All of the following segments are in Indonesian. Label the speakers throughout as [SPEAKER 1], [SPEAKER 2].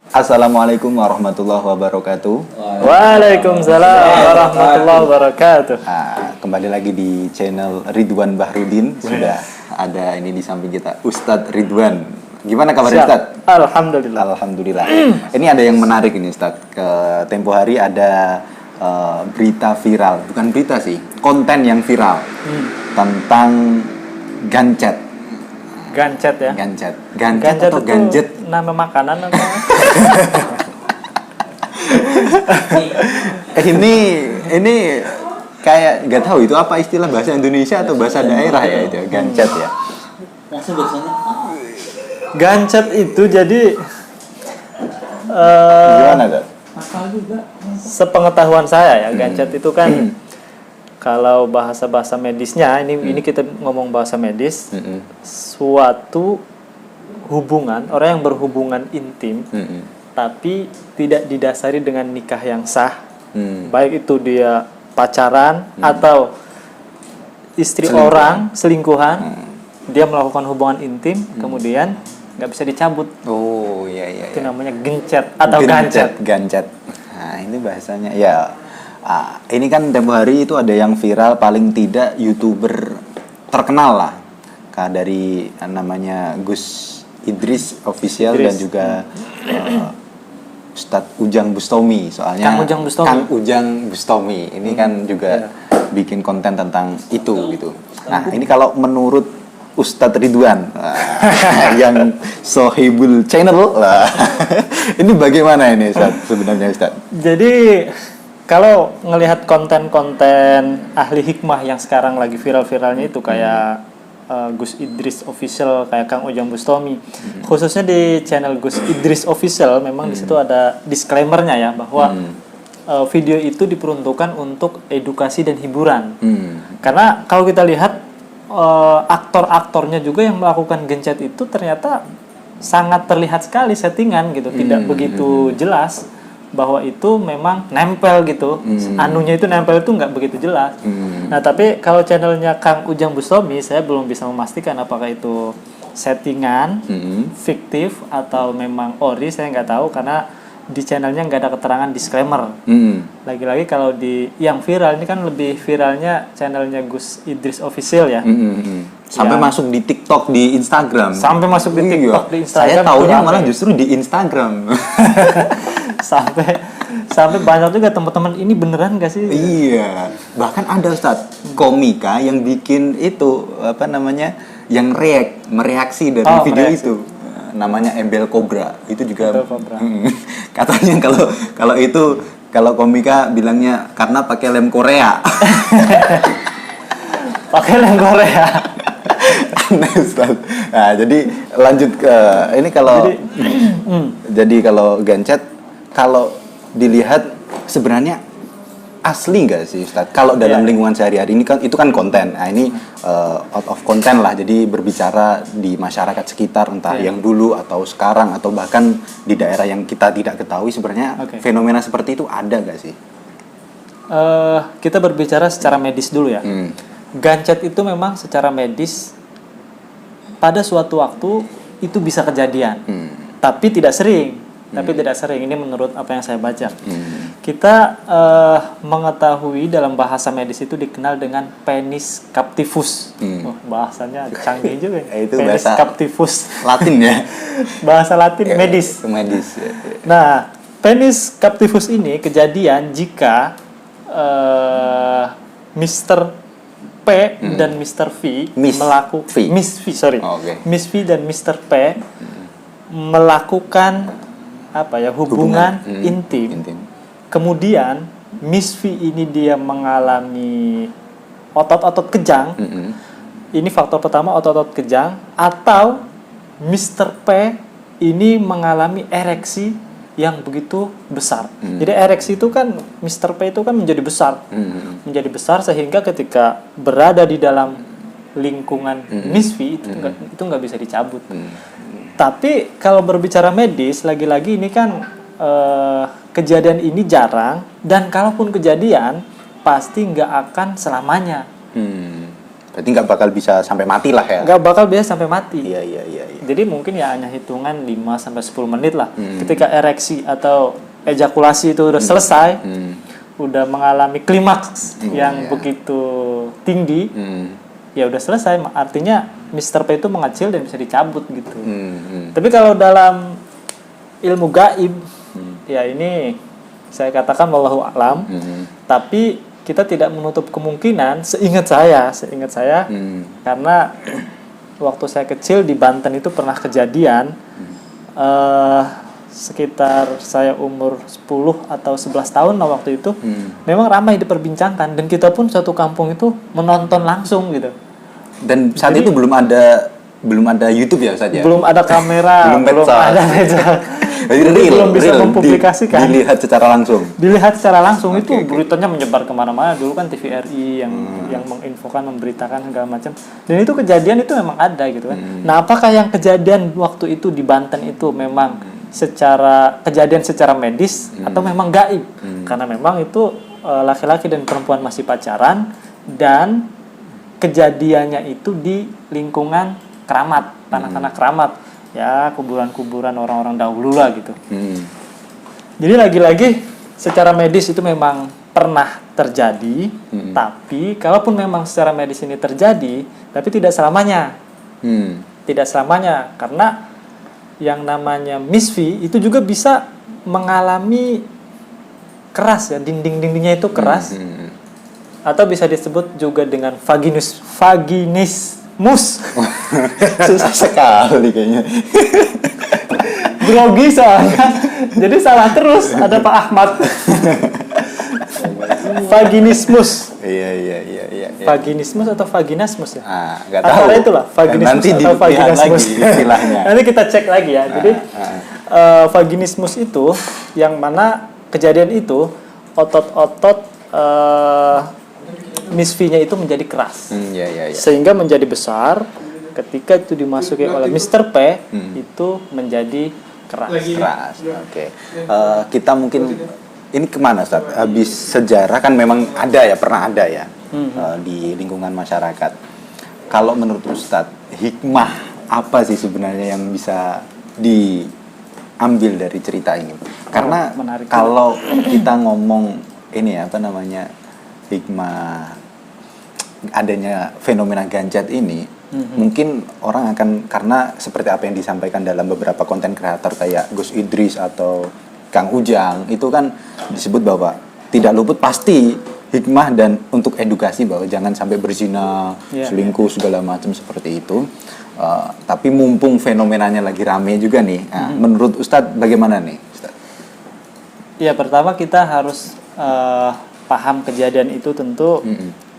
[SPEAKER 1] Assalamualaikum warahmatullahi wabarakatuh.
[SPEAKER 2] Waalaikumsalam warahmatullahi wabarakatuh.
[SPEAKER 1] Kembali lagi di channel Ridwan Bahrudin. Sudah ada ini di samping kita Ustadz Ridwan. Gimana kabar Ustadz?
[SPEAKER 2] Alhamdulillah.
[SPEAKER 1] Alhamdulillah. Ini ada yang menarik ini Ustadz. Tempo hari ada berita viral, bukan berita sih, konten yang viral tentang gancet.
[SPEAKER 2] Gancet ya?
[SPEAKER 1] Gancet atau ganjet?
[SPEAKER 2] Nama makanan atau?
[SPEAKER 1] ini kayak nggak tahu itu apa istilah bahasa Indonesia atau bahasa daerah ya itu gancet ya.
[SPEAKER 2] Gancet itu jadi
[SPEAKER 1] Gimana tuh?
[SPEAKER 2] sepengetahuan saya ya, gancet itu kan kalau bahasa medisnya ini kita ngomong bahasa medis, suatu hubungan orang yang berhubungan intim tapi tidak didasari dengan nikah yang sah, baik itu dia pacaran atau istri orang selingkuhan, dia melakukan hubungan intim kemudian nggak bisa dicabut.
[SPEAKER 1] Oh iya.
[SPEAKER 2] Itu namanya gencet atau gancet.
[SPEAKER 1] Nah ini bahasanya ya. Ini kan tempo hari itu ada yang viral, paling tidak YouTuber terkenal lah, dari namanya Gus Idris Official dan juga Ustadz Ujang Bustomi, soalnya Kang Ujang Bustomi ini kan juga bikin konten tentang itu gitu. Nah ini kalau menurut Ustadz Ridwan yang Sohibul Channel lah, ini bagaimana ini Ustadz sebenarnya Ustadz?
[SPEAKER 2] Jadi kalau ngelihat konten-konten ahli hikmah yang sekarang lagi viral-viralnya itu kayak Gus Idris Official, kayak Kang Ujang Bustomi, khususnya di channel Gus Idris Official memang di situ ada disclaimer-nya ya bahwa video itu diperuntukkan untuk edukasi dan hiburan. Karena kalau kita lihat aktor-aktornya juga yang melakukan gencet itu ternyata sangat terlihat sekali settingan gitu, tidak begitu jelas bahwa itu memang nempel gitu, anunya itu nempel itu nggak begitu jelas. Nah tapi kalau channelnya Kang Ujang Bustomi saya belum bisa memastikan apakah itu settingan, fiktif atau memang ori, saya nggak tahu karena di channelnya nggak ada keterangan disclaimer. Lagi-lagi kalau di yang viral ini kan lebih viralnya channelnya Gus Idris Official ya.
[SPEAKER 1] Sampai masuk di TikTok, di Instagram.
[SPEAKER 2] Sampai masuk di TikTok, di Instagram.
[SPEAKER 1] Saya taunya malah justru di Instagram.
[SPEAKER 2] sampai banyak juga teman-teman, ini beneran gak sih?
[SPEAKER 1] Iya. Bahkan ada Ustadz komika yang bikin itu yang mereaksi dari video itu. Namanya Embel Cobra. Itu juga katanya kalau komika bilangnya karena pakai lem Korea.
[SPEAKER 2] Pakai lem Korea.
[SPEAKER 1] Nah, jadi lanjut ke ini jadi kalau gancet, kalau dilihat sebenarnya asli nggak sih Ustadz? Kalau dalam lingkungan sehari-hari ini kan itu kan konten. Nah ini out of content lah. Jadi berbicara di masyarakat sekitar, entah yang dulu atau sekarang atau bahkan di daerah yang kita tidak ketahui, sebenarnya fenomena seperti itu ada nggak sih?
[SPEAKER 2] Kita berbicara secara medis dulu ya. Gancet itu memang secara medis pada suatu waktu itu bisa kejadian, tapi tidak sering. Ini menurut apa yang saya baca. Kita mengetahui dalam bahasa medis itu dikenal dengan penis captivus. Bahasanya canggih juga.
[SPEAKER 1] Itu
[SPEAKER 2] penis
[SPEAKER 1] bahasa
[SPEAKER 2] captivus.
[SPEAKER 1] Latin ya.
[SPEAKER 2] Bahasa Latin medis.
[SPEAKER 1] Medis.
[SPEAKER 2] Nah, penis captivus ini kejadian jika Mr. P dan Mr. V melakukan Miss V dan Mr. P melakukan hubungan intim. Kemudian Miss V ini dia mengalami otot-otot kejang. Ini faktor pertama, otot-otot kejang, atau Mr. P ini mengalami ereksi yang begitu besar. Jadi ereksi itu kan Mr. P itu kan menjadi besar sehingga ketika berada di dalam lingkungan Miss V itu nggak bisa dicabut. Tapi kalau berbicara medis, lagi-lagi ini kan kejadian ini jarang, dan kalaupun kejadian pasti nggak akan selamanya.
[SPEAKER 1] Berarti nggak bakal bisa sampai mati lah ya.
[SPEAKER 2] Nggak bakal bisa sampai mati.
[SPEAKER 1] Iya.
[SPEAKER 2] Jadi mungkin ya hanya hitungan 5 sampai 10 menit lah. Ketika ereksi atau ejakulasi itu udah selesai, udah mengalami klimaks yang begitu tinggi, ya udah selesai. Artinya Mr. P itu mengecil dan bisa dicabut gitu. Tapi kalau dalam ilmu gaib, ya ini saya katakan wallahu a'lam. Tapi kita tidak menutup kemungkinan, seingat saya, karena waktu saya kecil di Banten itu pernah kejadian, sekitar saya umur 10 atau 11 tahun lah waktu itu, memang ramai diperbincangkan, dan kita pun satu kampung itu menonton langsung gitu.
[SPEAKER 1] Dan saat itu belum ada YouTube ya saja.
[SPEAKER 2] Belum ada kamera, belum ada media. Belum bisa mempublikasikan.
[SPEAKER 1] Dilihat secara langsung. Itu beritanya menyebar kemana-mana. Dulu kan TVRI yang menginfokan, memberitakan segala macam. Dan itu kejadian itu memang ada gitu kan. Nah, apakah yang kejadian waktu itu di Banten itu memang kejadian secara medis atau memang gaib? Karena memang itu laki-laki dan perempuan masih pacaran, dan kejadiannya itu di lingkungan keramat, tanah-tanah keramat. Ya, kuburan-kuburan orang-orang dahulu lah gitu. Jadi lagi-lagi secara medis itu memang pernah terjadi, tapi kalaupun memang secara medis ini terjadi, tapi tidak selamanya. Tidak selamanya, karena yang namanya misfi itu juga bisa mengalami keras ya, dinding-dindingnya itu keras. Atau bisa disebut juga dengan vaginismus. Susah sekali kayaknya.
[SPEAKER 2] Grogi soalnya. Jadi salah terus, ada Pak Ahmad. Vaginismus.
[SPEAKER 1] Iya.
[SPEAKER 2] Vaginismus atau vaginasmus ya?
[SPEAKER 1] Nggak tahu.
[SPEAKER 2] Antara itulah vaginismus
[SPEAKER 1] nanti
[SPEAKER 2] atau vaginasmus.
[SPEAKER 1] lagi istilahnya.
[SPEAKER 2] Nanti kita cek lagi ya. Jadi vaginismus itu yang mana kejadian itu otot-otot misfinya itu menjadi keras, sehingga menjadi besar. Ketika itu dimasuki oleh Mr. P, itu menjadi keras. Oke.
[SPEAKER 1] Kita mungkin ini kemana, Ustaz? Habis sejarah kan memang ada ya, pernah ada ya di lingkungan masyarakat. Kalau menurut Ustaz, hikmah apa sih sebenarnya yang bisa diambil dari cerita ini? Karena kalau kita ngomong ini hikmah adanya fenomena ganjat ini, mungkin orang akan, karena seperti apa yang disampaikan dalam beberapa konten kreator kayak Gus Idris atau Kang Ujang, itu kan disebut bahwa tidak luput pasti hikmah dan untuk edukasi bahwa jangan sampai berzina, selingkuh segala macam seperti itu. Tapi mumpung fenomenanya lagi rame juga nih, menurut Ustadz bagaimana nih, Ustadz?
[SPEAKER 2] Ya, pertama kita harus paham kejadian itu tentu.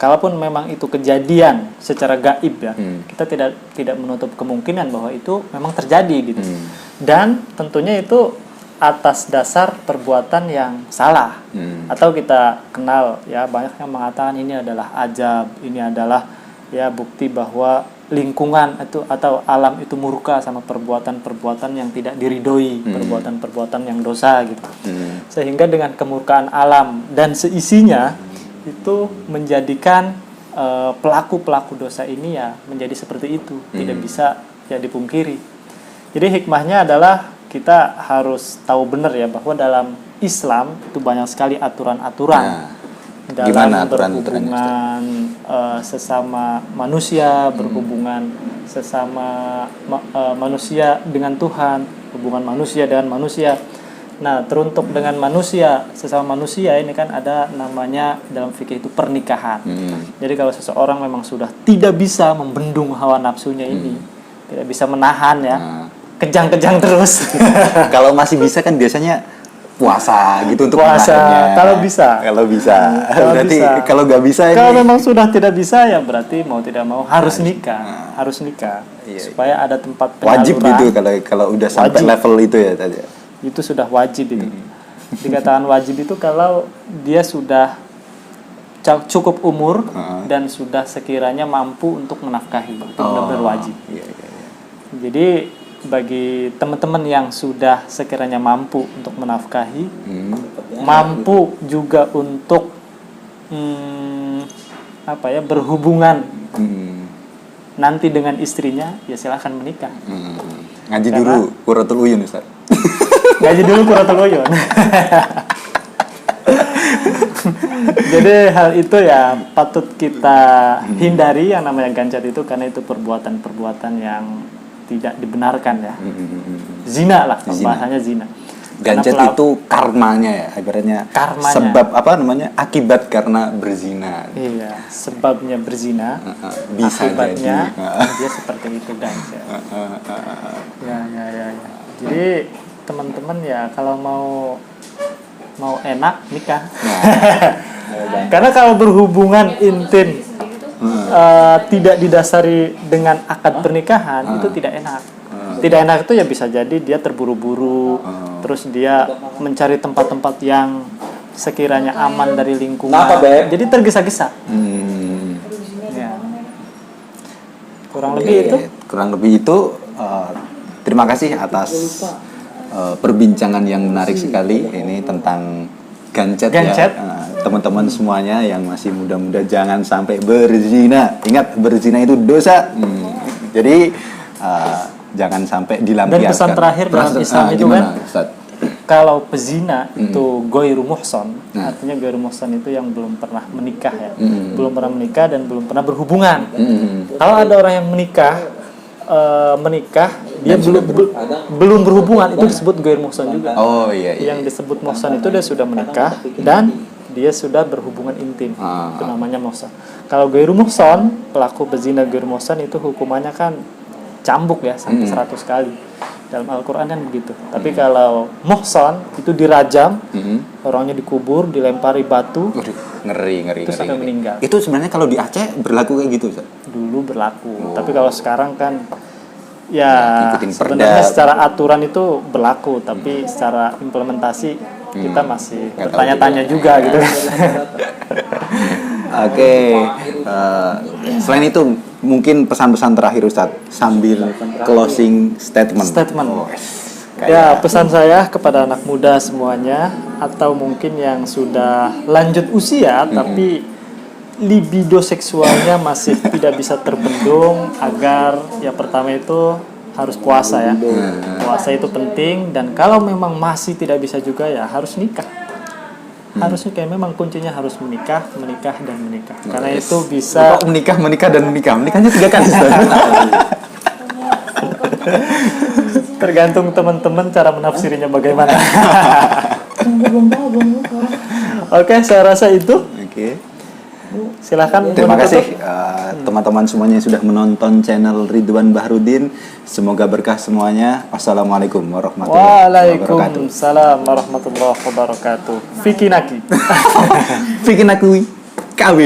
[SPEAKER 2] Kalaupun memang itu kejadian secara gaib ya, kita tidak menutup kemungkinan bahwa itu memang terjadi gitu. Dan tentunya itu atas dasar perbuatan yang salah. Atau kita kenal ya, banyak yang mengatakan ini adalah ajab, ini adalah ya bukti bahwa lingkungan itu atau alam itu murka sama perbuatan-perbuatan yang tidak diridhoi, perbuatan-perbuatan yang dosa gitu. Sehingga dengan kemurkaan alam dan seisinya itu menjadikan pelaku-pelaku dosa ini ya menjadi seperti itu, tidak bisa ya dipungkiri. Jadi hikmahnya adalah kita harus tahu benar ya bahwa dalam Islam itu banyak sekali aturan-aturan dalam berhubungan sesama manusia, berhubungan sesama manusia dengan Tuhan, hubungan manusia dengan manusia. Nah, teruntuk dengan manusia, sesama manusia ini kan ada namanya dalam fikih itu pernikahan. Jadi kalau seseorang memang sudah tidak bisa membendung hawa nafsunya ini, tidak bisa menahan ya, kejang-kejang terus.
[SPEAKER 1] Kalau masih bisa kan biasanya puasa gitu untuk
[SPEAKER 2] puasa, kalau bisa.
[SPEAKER 1] Berarti kalau nggak bisa
[SPEAKER 2] kalau memang sudah tidak bisa ya berarti mau tidak mau harus nikah, supaya ada tempat penyaluran.
[SPEAKER 1] Wajib gitu kalau udah sampai level itu ya tadi.
[SPEAKER 2] Itu sudah wajib itu. Dikatakan wajib itu kalau dia sudah cukup umur dan sudah sekiranya mampu untuk menafkahi, itu benar-benar wajib. Jadi bagi teman-teman yang sudah sekiranya mampu untuk menafkahi, mampu juga untuk berhubungan nanti dengan istrinya, ya silahkan menikah.
[SPEAKER 1] Ngaji dulu Qurratul Uyun Ustaz.
[SPEAKER 2] Ngaji dulu Qurratul Uyun. Jadi hal itu ya patut kita hindari yang namanya gancat itu, karena itu perbuatan-perbuatan yang tidak dibenarkan ya. Zina lah, bahasanya zina.
[SPEAKER 1] Gancat itu karmanya ya, ibaratnya
[SPEAKER 2] Karmanya.
[SPEAKER 1] sebab akibat karena berzina.
[SPEAKER 2] Iya, sebabnya berzina,
[SPEAKER 1] Bisa
[SPEAKER 2] akibatnya
[SPEAKER 1] jadi.
[SPEAKER 2] dia seperti itu gancat. Ya. Jadi teman-teman ya kalau mau enak nikah. Karena kalau berhubungan intim tidak didasari dengan akad pernikahan itu tidak enak. Tidak enak itu ya bisa jadi dia terburu-buru, terus dia mencari tempat-tempat yang sekiranya aman dari lingkungan. Jadi tergesa-gesa. Ya. Kurang lebih itu.
[SPEAKER 1] Terima kasih atas perbincangan yang menarik sekali ini tentang gancat. Ya. Teman-teman semuanya yang masih muda-muda jangan sampai berzina. Ingat, berzina itu dosa. Jadi jangan sampai dilampiaskan.
[SPEAKER 2] Dan pesan terakhir dalam Islam itu kan,
[SPEAKER 1] Ustaz?
[SPEAKER 2] kalau pezina itu ghairu muhsan, artinya ghairu muhsan itu yang belum pernah menikah ya, belum pernah menikah dan belum pernah berhubungan. Kalau ada orang yang menikah dia belum berhubungan, itu disebut ghairu muhsan juga.
[SPEAKER 1] Oh iya.
[SPEAKER 2] Yang disebut muhsan itu dia sudah menikah dan dia sudah berhubungan intim, itu namanya muhsan. Kalau ghairu muhsan, pelaku pezina ghairu muhsan itu hukumannya kan cambuk ya sampai 100 kali. Dalam Al-Qur'an kan begitu. Tapi kalau muhsan itu dirajam, orangnya dikubur, dilempari batu.
[SPEAKER 1] Ngeri.
[SPEAKER 2] Terus sampai meninggal.
[SPEAKER 1] Itu sebenarnya kalau di Aceh berlaku kayak gitu, Ustaz?
[SPEAKER 2] Dulu berlaku. Tapi kalau sekarang kan ya
[SPEAKER 1] ikutin
[SPEAKER 2] sebenarnya
[SPEAKER 1] perda.
[SPEAKER 2] secara aturan itu berlaku, tapi secara implementasi kita masih bertanya-tanya juga gitu.
[SPEAKER 1] Oke. Selain itu mungkin pesan-pesan terakhir Ustadz sambil closing statement.
[SPEAKER 2] Ya, pesan saya kepada anak muda semuanya atau mungkin yang sudah lanjut usia tapi libido seksualnya masih tidak bisa terbendung, agar ya pertama itu harus puasa ya. Puasa itu penting, dan kalau memang masih tidak bisa juga ya harus nikah. Harusnya kayak memang kuncinya harus menikah. Karena itu bisa
[SPEAKER 1] menikah dan menikah. Menikahnya 3 kali.
[SPEAKER 2] tergantung teman-teman cara menafsirinya bagaimana. Oke, saya rasa itu.
[SPEAKER 1] Oke.
[SPEAKER 2] Silakan.
[SPEAKER 1] Terima kasih teman-teman semuanya yang sudah menonton channel Ridwan Bahrudin. Semoga berkah semuanya. Wassalamualaikum warahmatullahi wabarakatuh.
[SPEAKER 2] Waalaikumsalam warahmatullahi wabarakatuh. Fikinaki.
[SPEAKER 1] Fikinaki KW.